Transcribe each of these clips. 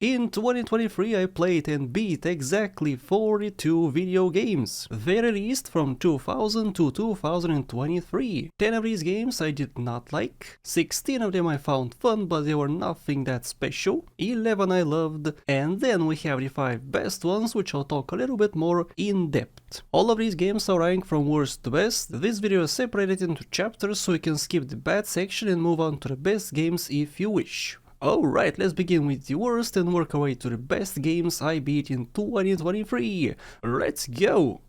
In 2023 I played and beat exactly 42 video games. They released from 2000 to 2023. 10 of these games I did not like, 16 of them I found fun but they were nothing that special, 11 I loved, and then we have the 5 best ones which I'll talk a little bit more in depth. All of these games are ranked from worst to best. This video is separated into chapters so you can skip the bad section and move on to the best games if you wish. Alright, let's begin with the worst and work our way to the best games I beat in 2023. Let's go!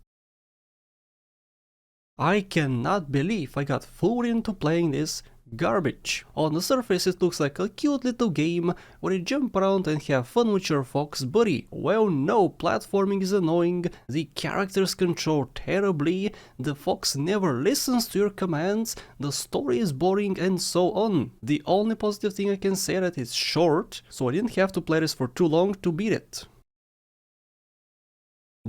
I cannot believe I got fooled into playing this garbage. On the surface it looks like a cute little game where you jump around and have fun with your fox buddy. Well no, platforming is annoying, the characters control terribly, the fox never listens to your commands, the story is boring and so on. The only positive thing I can say that it's short, so I didn't have to play this for too long to beat it.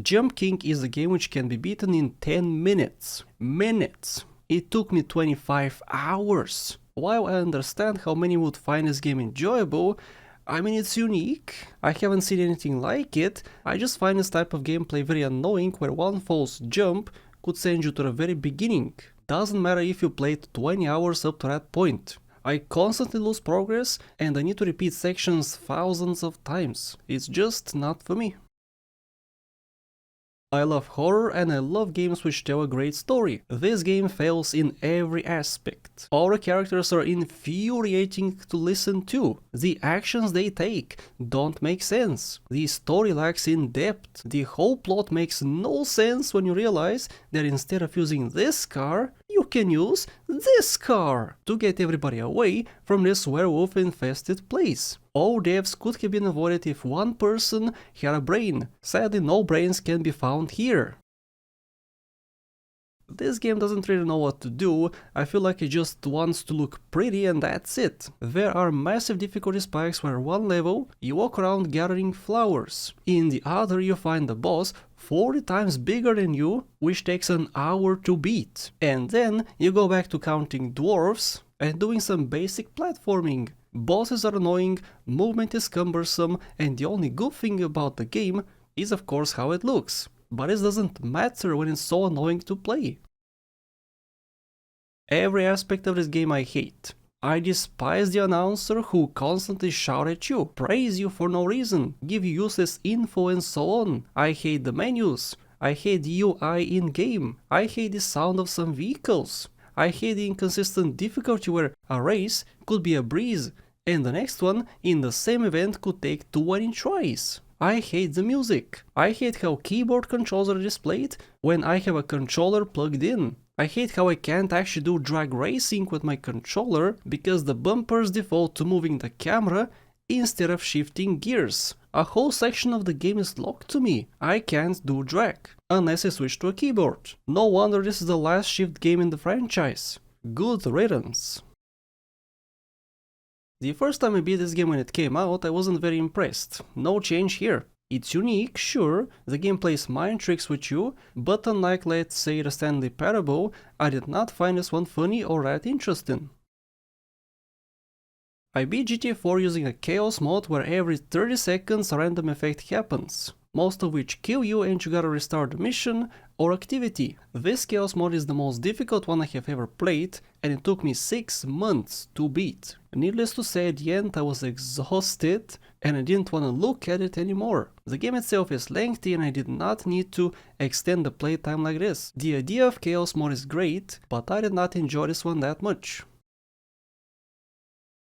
Jump King is a game which can be beaten in 10 minutes. It took me 25 hours. While I understand how many would find this game enjoyable, I mean it's unique, I haven't seen anything like it, I just find this type of gameplay very annoying where one false jump could send you to the very beginning. Doesn't matter if you played 20 hours up to that point. I constantly lose progress and I need to repeat sections thousands of times. It's just not for me. I love horror and I love games which tell a great story. This game fails in every aspect. All the characters are infuriating to listen to. The actions they take don't make sense. The story lacks in depth. The whole plot makes no sense when you realize that instead of using this car, you can use this car to get everybody away from this werewolf-infested place. All deaths could have been avoided if one person had a brain. Sadly, no brains can be found here. This game doesn't really know what to do, I feel like it just wants to look pretty and that's it. There are massive difficulty spikes where one level you walk around gathering flowers, in the other you find the boss 40 times bigger than you, which takes an hour to beat. And then you go back to counting dwarves and doing some basic platforming. Bosses are annoying, movement is cumbersome, and the only good thing about the game is of course how it looks. But it doesn't matter when it's so annoying to play. Every aspect of this game I hate. I despise the announcer who constantly shout at you, praise you for no reason, give you useless info and so on. I hate the menus. I hate the UI in-game. I hate the sound of some vehicles. I hate the inconsistent difficulty where a race could be a breeze and the next one in the same event could take 20 tries. I hate the music. I hate how keyboard controls are displayed when I have a controller plugged in. I hate how I can't actually do drag racing with my controller because the bumpers default to moving the camera instead of shifting gears. A whole section of the game is locked to me. I can't do drag unless I switch to a keyboard. No wonder this is the last shift game in the franchise. Good riddance. The first time I beat this game when it came out, I wasn't very impressed. No change here. It's unique, sure, the game plays mind tricks with you, but unlike let's say the Stanley Parable, I did not find this one funny or that interesting. I beat GTA 4 using a chaos mode where every 30 seconds a random effect happens, most of which kill you and you gotta restart the mission or activity. This chaos mode is the most difficult one I have ever played and it took me 6 months to beat. Needless to say, at the end I was exhausted and I didn't want to look at it anymore. The game itself is lengthy and I did not need to extend the playtime like this. The idea of chaos mode is great, but I did not enjoy this one that much.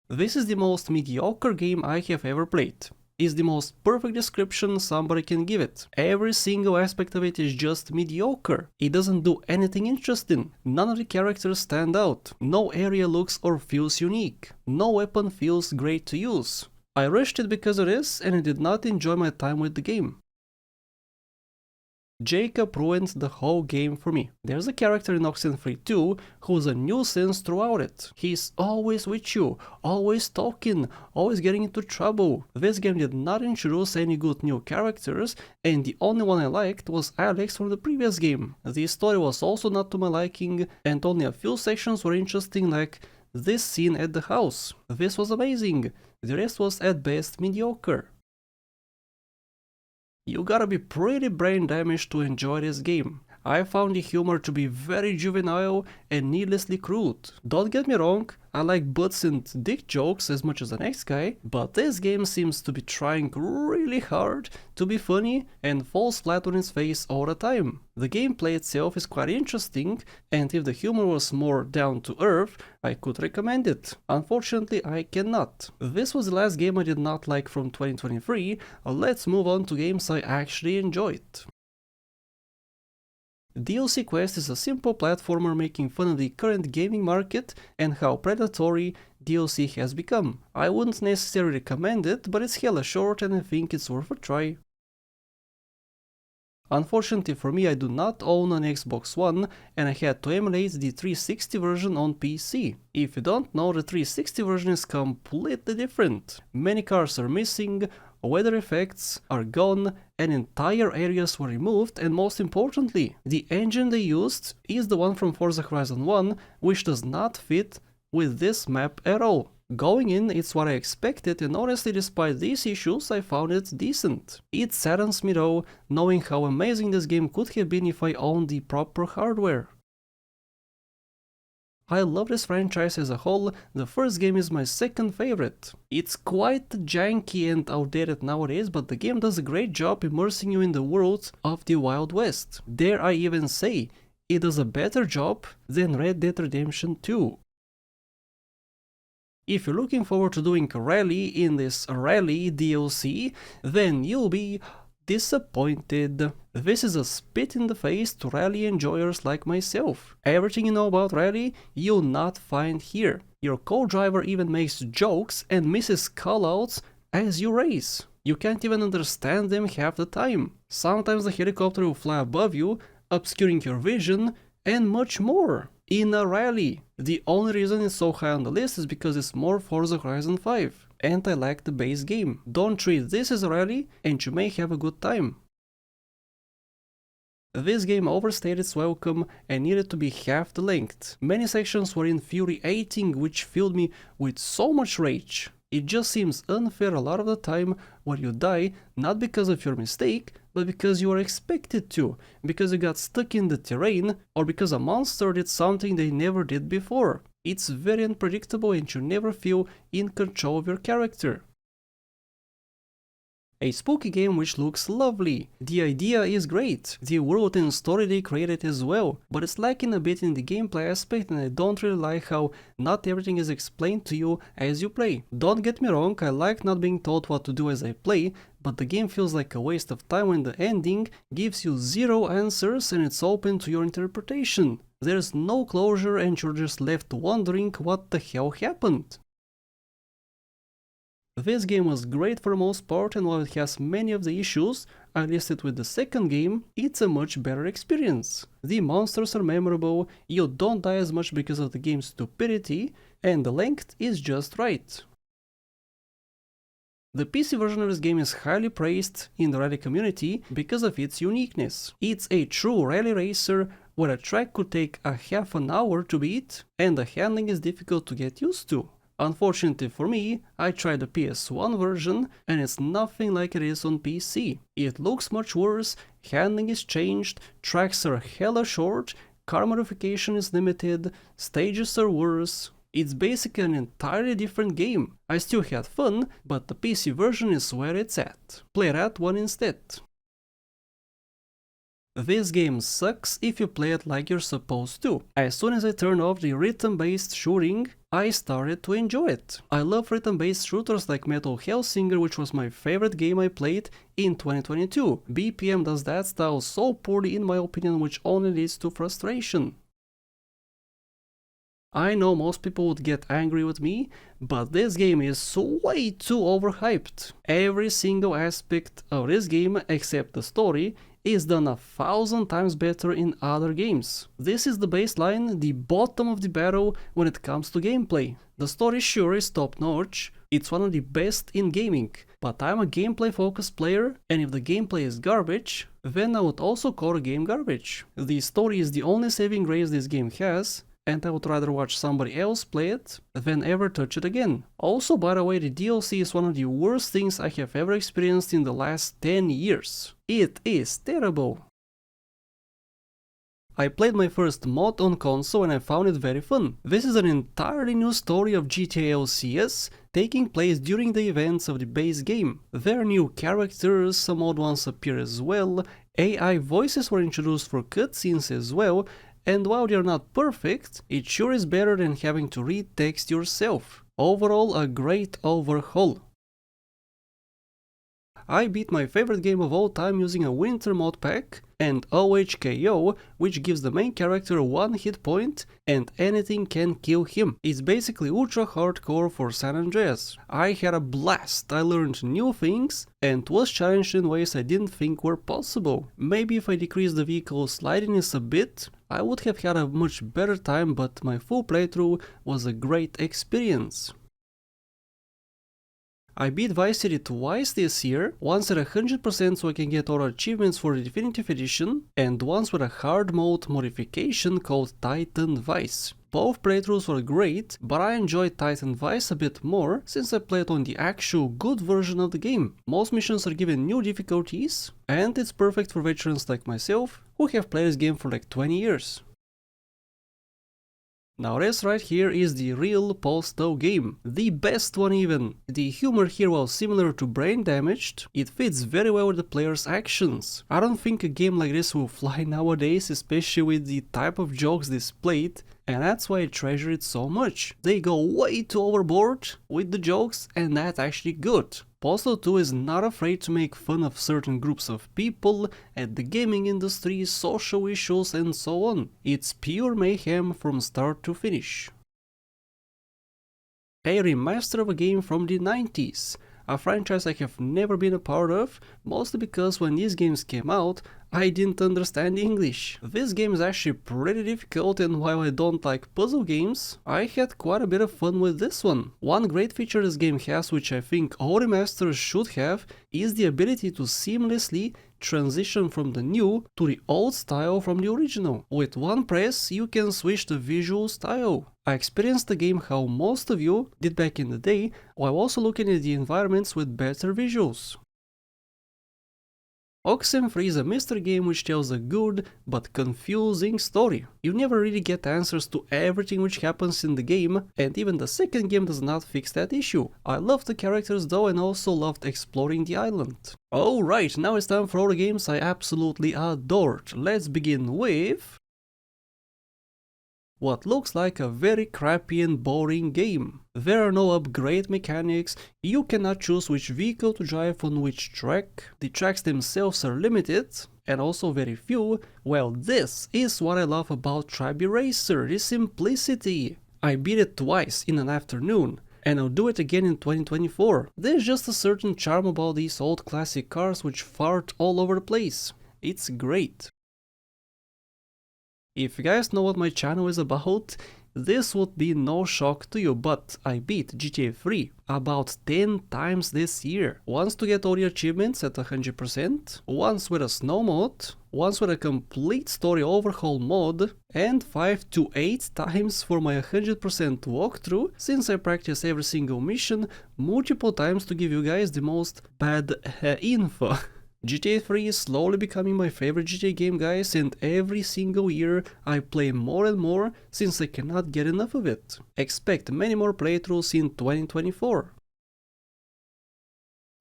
This is the most mediocre game I have ever played. Is the most perfect description somebody can give it. Every single aspect of it is just mediocre. It doesn't do anything interesting. None of the characters stand out. No area looks or feels unique. No weapon feels great to use. I rushed it because of this and I did not enjoy my time with the game. Jacob ruined the whole game for me. There's a character in Oxenfree 2 who's a nuisance throughout it. He's always with you, always talking, always getting into trouble. This game did not introduce any good new characters, and the only one I liked was Alex from the previous game. The story was also not to my liking, and only a few sections were interesting, like this scene at the house. This was amazing. The rest was at best mediocre. You gotta be pretty brain damaged to enjoy this game. I found the humor to be very juvenile and needlessly crude. Don't get me wrong, I like butts and dick jokes as much as the next guy, but this game seems to be trying really hard to be funny and falls flat on its face all the time. The gameplay itself is quite interesting, and if the humor was more down to earth, I could recommend it. Unfortunately, I cannot. This was the last game I did not like from 2023, let's move on to games I actually enjoyed. DLC Quest is a simple platformer making fun of the current gaming market and how predatory DLC has become. I wouldn't necessarily recommend it, but it's hella short and I think it's worth a try. Unfortunately for me, I do not own an Xbox One and I had to emulate the 360 version on PC. If you don't know, the 360 version is completely different. Many cars are missing, weather effects are gone, and entire areas were removed, and most importantly, the engine they used is the one from Forza Horizon 1, which does not fit with this map at all. Going in, it's what I expected, and honestly, despite these issues, I found it decent. It saddens me though, knowing how amazing this game could have been if I owned the proper hardware. I love this franchise as a whole, the first game is my second favorite. It's quite janky and outdated nowadays, but the game does a great job immersing you in the world of the Wild West. Dare I even say, it does a better job than Red Dead Redemption 2. If you're looking forward to doing a rally in this Rally DLC, then you'll be disappointed. This is a spit in the face to rally enjoyers like myself. Everything you know about rally, you'll not find here. Your co-driver even makes jokes and misses callouts as you race. You can't even understand them half the time. Sometimes the helicopter will fly above you, obscuring your vision, and much more. In a rally, the only reason it's so high on the list is because it's more Forza Horizon 5. And I like the base game. Don't treat this as a rally and you may have a good time. This game overstayed its welcome and needed to be half the length. Many sections were infuriating, which filled me with so much rage. It just seems unfair a lot of the time when you die, not because of your mistake, but because you are expected to, because you got stuck in the terrain, or because a monster did something they never did before. It's very unpredictable and you never feel in control of your character. A spooky game which looks lovely. The idea is great, the world and story they created as well, but it's lacking a bit in the gameplay aspect and I don't really like how not everything is explained to you as you play. Don't get me wrong, I like not being told what to do as I play, but the game feels like a waste of time when the ending gives you zero answers and it's open to your interpretation. There's no closure and you're just left wondering what the hell happened. This game was great for the most part, and while it has many of the issues I listed with the second game, it's a much better experience. The monsters are memorable, you don't die as much because of the game's stupidity, and the length is just right. The PC version of this game is highly praised in the rally community because of its uniqueness. It's a true rally racer where a track could take a half an hour to beat, and the handling is difficult to get used to. Unfortunately for me, I tried the PS1 version and it's nothing like it is on PC. It looks much worse, handling is changed, tracks are hella short, car modification is limited, stages are worse. It's basically an entirely different game. I still had fun, but the PC version is where it's at. Play that one instead. This game sucks if you play it like you're supposed to. As soon as I turned off the rhythm-based shooting, I started to enjoy it. I love rhythm-based shooters like Metal Hellsinger, which was my favorite game I played in 2022. BPM does that style so poorly in my opinion, which only leads to frustration. I know most people would get angry with me, but this game is way too overhyped. Every single aspect of this game, except the story, is done 1,000 times better in other games. This is the baseline, the bottom of the barrel when it comes to gameplay. The story sure is top notch, it's one of the best in gaming, but I'm a gameplay focused player, and if the gameplay is garbage, then I would also call the game garbage. The story is the only saving grace this game has, and I would rather watch somebody else play it than ever touch it again. Also, by the way, the DLC is one of the worst things I have ever experienced in the last 10 years. It is terrible. I played my first mod on console and I found it very fun. This is an entirely new story of GTA LCS, taking place during the events of the base game. There are new characters, some old ones appear as well, AI voices were introduced for cutscenes as well, and while they're not perfect, it sure is better than having to read text yourself. Overall, a great overhaul. I beat my favorite game of all time using a winter mod pack and OHKO, which gives the main character 1 hit point and anything can kill him. It's basically ultra hardcore for San Andreas. I had a blast, I learned new things and was challenged in ways I didn't think were possible. Maybe if I decreased the vehicle slidiness a bit, I would have had a much better time, but my full playthrough was a great experience. I beat Vice City twice this year, once at 100% so I can get all achievements for the Definitive Edition, and once with a hard mode modification called Titan Vice. Both playthroughs were great, but I enjoyed Titan Vice a bit more since I played on the actual good version of the game. Most missions are given new difficulties, and it's perfect for veterans like myself who have played this game for like 20 years. Now this right here is the real Postal game, the best one even. The humor here, while similar to Brain Damaged, it fits very well with the player's actions. I don't think a game like this will fly nowadays, especially with the type of jokes displayed, and that's why I treasure it so much. They go way too overboard with the jokes, and that's actually good. Postal 2 is not afraid to make fun of certain groups of people, at the gaming industry, social issues and so on. It's pure mayhem from start to finish. A remaster of a game from the 90s, a franchise I have never been a part of, mostly because when these games came out, I didn't understand English. This game is actually pretty difficult, and while I don't like puzzle games, I had quite a bit of fun with this one. One great feature this game has, which I think all remasters should have, is the ability to seamlessly transition from the new to the old style from the original. With one press, you can switch the visual style. I experienced the game how most of you did back in the day, while also looking at the environments with better visuals. Oxenfree is a mystery game which tells a good but confusing story. You never really get answers to everything which happens in the game, and even the second game does not fix that issue. I loved the characters though, and also loved exploring the island. Alright, now it's time for all the games I absolutely adored. Let's begin with what looks like a very crappy and boring game. There are no upgrade mechanics, you cannot choose which vehicle to drive on which track, the tracks themselves are limited, and also very few. Well, this is what I love about Tribe Racer, the simplicity. I beat it twice in an afternoon, and I'll do it again in 2024. There's just a certain charm about these old classic cars which fart all over the place. It's great. If you guys know what my channel is about, this would be no shock to you, but I beat GTA 3 about 10 times this year. Once to get all the achievements at 100%, once with a snow mode, once with a complete story overhaul mode, and 5 to 8 times for my 100% walkthrough, since I practice every single mission multiple times to give you guys the most bad info. GTA 3 is slowly becoming my favorite GTA game, guys, and every single year I play more and more since I cannot get enough of it. Expect many more playthroughs in 2024.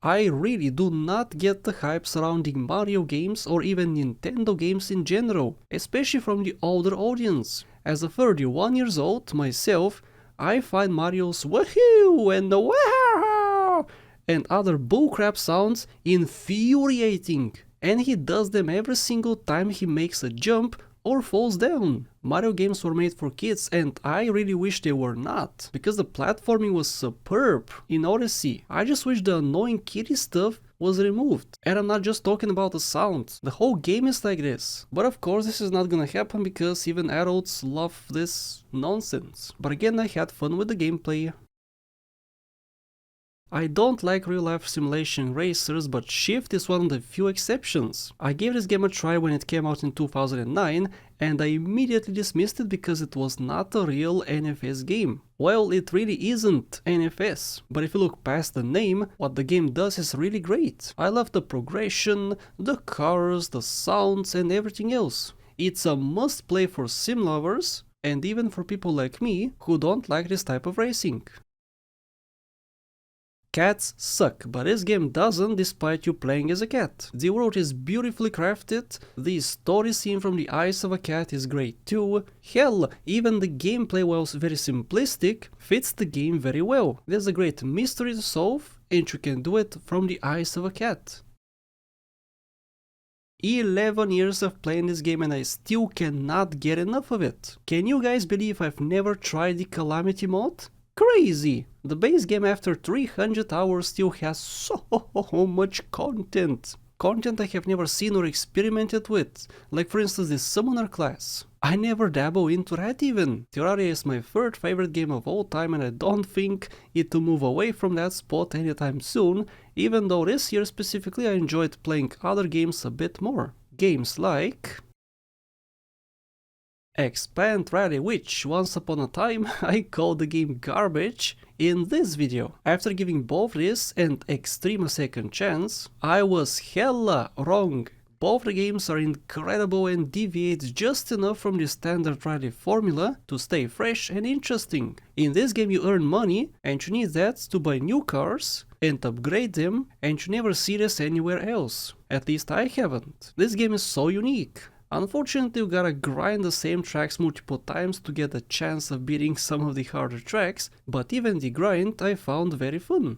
I really do not get the hype surrounding Mario games or even Nintendo games in general, especially from the older audience. As a 31 years old myself, I find Mario's woohoo and the wow and other bullcrap sounds infuriating, and he does them every single time he makes a jump or falls down. Mario games were made for kids, and I really wish they were not, because the platforming was superb in Odyssey. I just wish the annoying kitty stuff was removed. And I'm not just talking about the sound, the whole game is like this. But of course this is not gonna happen because even adults love this nonsense. But again, I had fun with the gameplay. I don't like real-life simulation racers, but Shift is one of the few exceptions. I gave this game a try when it came out in 2009, and I immediately dismissed it because it was not a real NFS game. Well, it really isn't NFS, but if you look past the name, what the game does is really great. I love the progression, the cars, the sounds, and everything else. It's a must-play for sim lovers, and even for people like me who don't like this type of racing. Cats suck, but this game doesn't despite you playing as a cat. The world is beautifully crafted, the story seen from the eyes of a cat is great too. Hell, even the gameplay, while very simplistic, fits the game very well. There's a great mystery to solve, and you can do it from the eyes of a cat. 11 years of playing this game and I still cannot get enough of it. Can you guys believe I've never tried the Calamity mode? Crazy! The base game after 300 hours still has so much content. Content I have never seen or experimented with, like for instance the Summoner class. I never dabble into that even. Terraria is my third favorite game of all time and I don't think it will move away from that spot anytime soon, even though this year specifically I enjoyed playing other games a bit more. Games like Expand Rally, which once upon a time I called the game garbage in this video. After giving both this and Extreme a second chance, I was hella wrong. Both the games are incredible and deviate just enough from the standard rally formula to stay fresh and interesting. In this game you earn money and you need that to buy new cars and upgrade them, and you never see this anywhere else. At least I haven't. This game is so unique. Unfortunately, you gotta grind the same tracks multiple times to get a chance of beating some of the harder tracks, but even the grind I found very fun.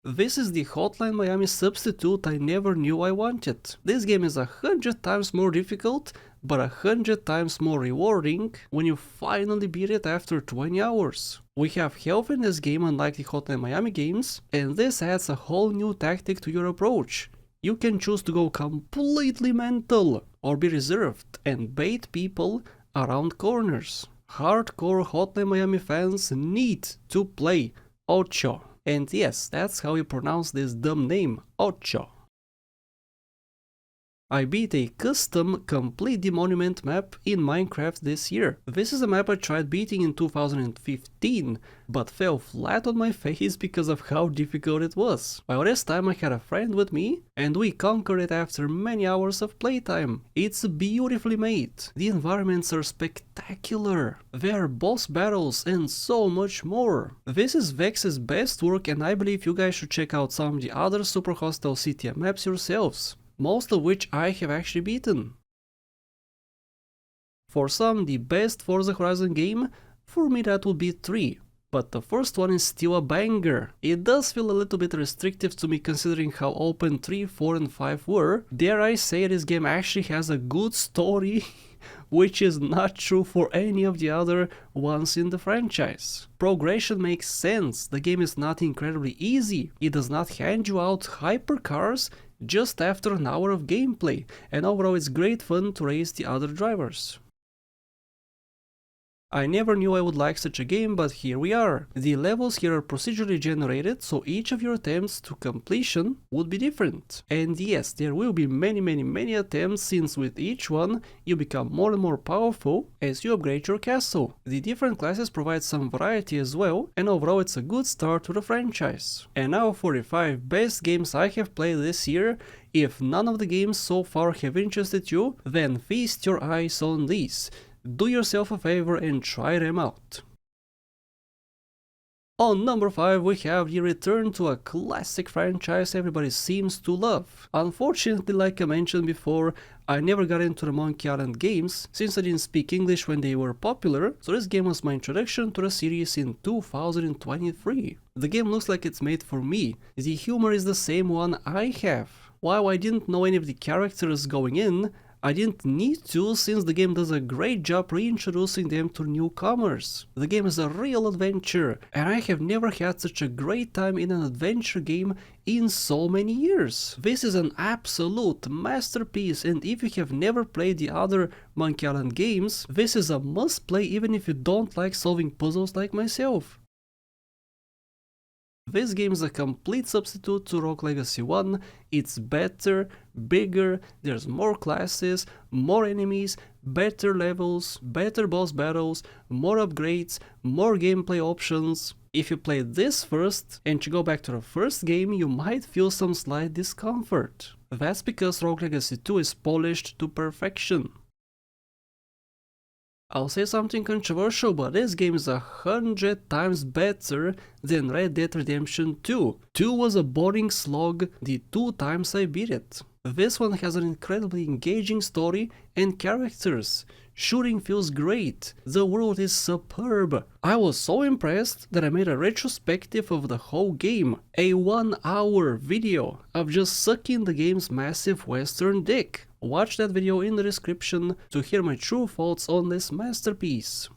This is the Hotline Miami substitute I never knew I wanted. This game is 100 times more difficult, but 100 times more rewarding when you finally beat it after 20 hours. We have health in this game unlike the Hotline Miami games, and this adds a whole new tactic to your approach. You can choose to go completely mental or be reserved and bait people around corners. Hardcore Hotline Miami fans need to play Ocho. And yes, that's how you pronounce this dumb name, Ocho. I beat a custom Complete the Monument map in Minecraft this year. This is a map I tried beating in 2015, but fell flat on my face because of how difficult it was. While this time I had a friend with me, and we conquered it after many hours of playtime. It's beautifully made, the environments are spectacular, there are boss battles and so much more. This is Vex's best work and I believe you guys should check out some of the other Super Hostile CTM maps yourselves, most of which I have actually beaten. For some, the best Forza Horizon game, for me that would be 3, but the first one is still a banger. It does feel a little bit restrictive to me considering how open 3, 4 and 5 were. Dare I say this game actually has a good story, which is not true for any of the other ones in the franchise. Progression makes sense, the game is not incredibly easy, it does not hand you out hypercars just after an hour of gameplay, and overall it's great fun to race the other drivers. I never knew I would like such a game, but here we are. The levels here are procedurally generated, so each of your attempts to completion would be different. And yes, there will be many attempts, since with each one you become more and more powerful as you upgrade your castle. The different classes provide some variety as well, and overall it's a good start to the franchise. And now for the 5 best games I have played this year. If none of the games so far have interested you, then feast your eyes on these. Do yourself a favor and try them out. On number 5 we have the return to a classic franchise everybody seems to love. Unfortunately, like I mentioned before, I never got into the Monkey Island games since I didn't speak English when they were popular, so this game was my introduction to the series in 2023. The game looks like it's made for me, the humor is the same one I have. While I didn't know any of the characters going in, I didn't need to, since the game does a great job reintroducing them to newcomers. The game is a real adventure, and I have never had such a great time in an adventure game in so many years. This is an absolute masterpiece, and if you have never played the other Monkey Island games, this is a must play even if you don't like solving puzzles like myself. This game is a complete substitute to Rogue Legacy 1. It's better, bigger, there's more classes, more enemies, better levels, better boss battles, more upgrades, more gameplay options. If you played this first and you go back to the first game, you might feel some slight discomfort. That's because Rogue Legacy 2 is polished to perfection. I'll say something controversial, but this game is 100 times better than Red Dead Redemption 2. 2 was a boring slog the 2 times I beat it. This one has an incredibly engaging story and characters. Shooting feels great, the world is superb. I was so impressed that I made a retrospective of the whole game, a 1-hour video of just sucking the game's massive western dick. Watch that video in the description to hear my true thoughts on this masterpiece.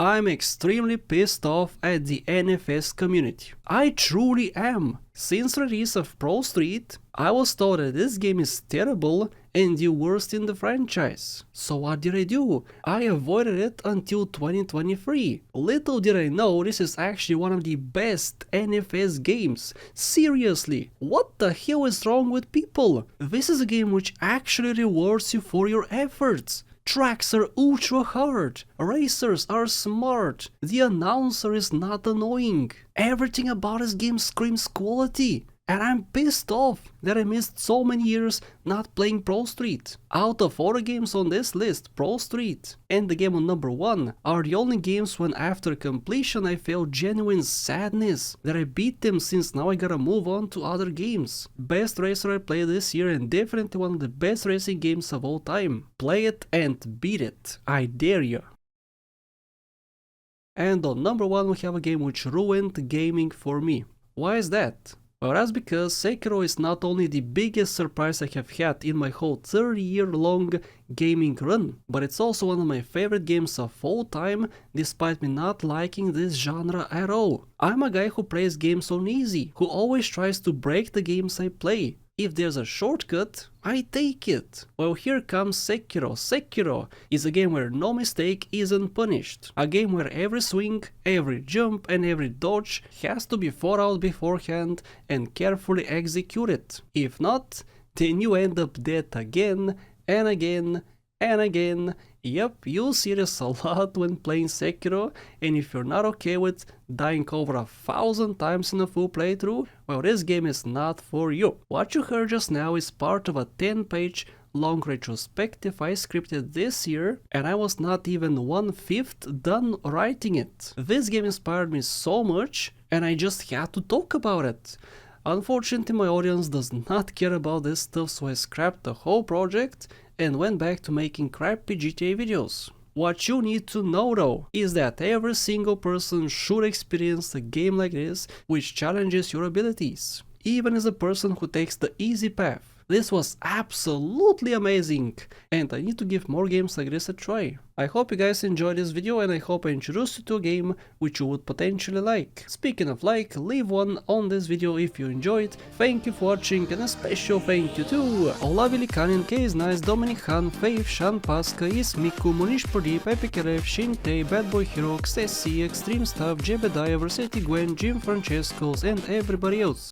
I'm extremely pissed off at the NFS community. I truly am. Since release of Pro Street, I was told that this game is terrible and the worst in the franchise. So what did I do? I avoided it until 2023. Little did I know this is actually one of the best NFS games. Seriously, what the hell is wrong with people? This is a game which actually rewards you for your efforts. Tracks are ultra hard, racers are smart, the announcer is not annoying. Everything about this game screams quality. And I'm pissed off that I missed so many years not playing Pro Street. Out of all the games on this list, Pro Street and the game on number 1 are the only games when after completion I felt genuine sadness that I beat them, since now I gotta move on to other games. Best racer I played this year and definitely one of the best racing games of all time. Play it and beat it. I dare you. And on number 1 we have a game which ruined gaming for me. Why is that? Well, that's because Sekiro is not only the biggest surprise I have had in my whole 30-year-long gaming run, but it's also one of my favorite games of all time, despite me not liking this genre at all. I'm a guy who plays games on easy, who always tries to break the games I play. If there's a shortcut, I take it. Well, here comes Sekiro. Sekiro is a game where no mistake isn't punished. A game where every swing, every jump and every dodge has to be thought out beforehand and carefully executed. If not, then you end up dead again and again and again. Yep, you'll see this a lot when playing Sekiro, and if you're not okay with dying over 1,000 times in a full playthrough, well, this game is not for you. What you heard just now is part of a 10-page long retrospective I scripted this year, and I was not even 1/5 done writing it. This game inspired me so much, and I just had to talk about it. Unfortunately, my audience does not care about this stuff, so I scrapped the whole project and went back to making crappy GTA videos. What you need to know though is that every single person should experience a game like this which challenges your abilities, even as a person who takes the easy path. This was absolutely amazing, and I need to give more games like this a try. I hope you guys enjoyed this video, and I hope I introduced you to a game which you would potentially like. Speaking of like, leave one on this video if you enjoyed. Thank you for watching, and a special thank you to Ola Velikanin, Case Nice, Dominic Han, Faith, Shan Pasca, Ismiku, Monish Pradeep, Epic RF, Shinte, Bad Boy Hero, Xessi, Extreme Stuff, Jebediah, Versetti Gwen, Jim Francescos, and everybody else.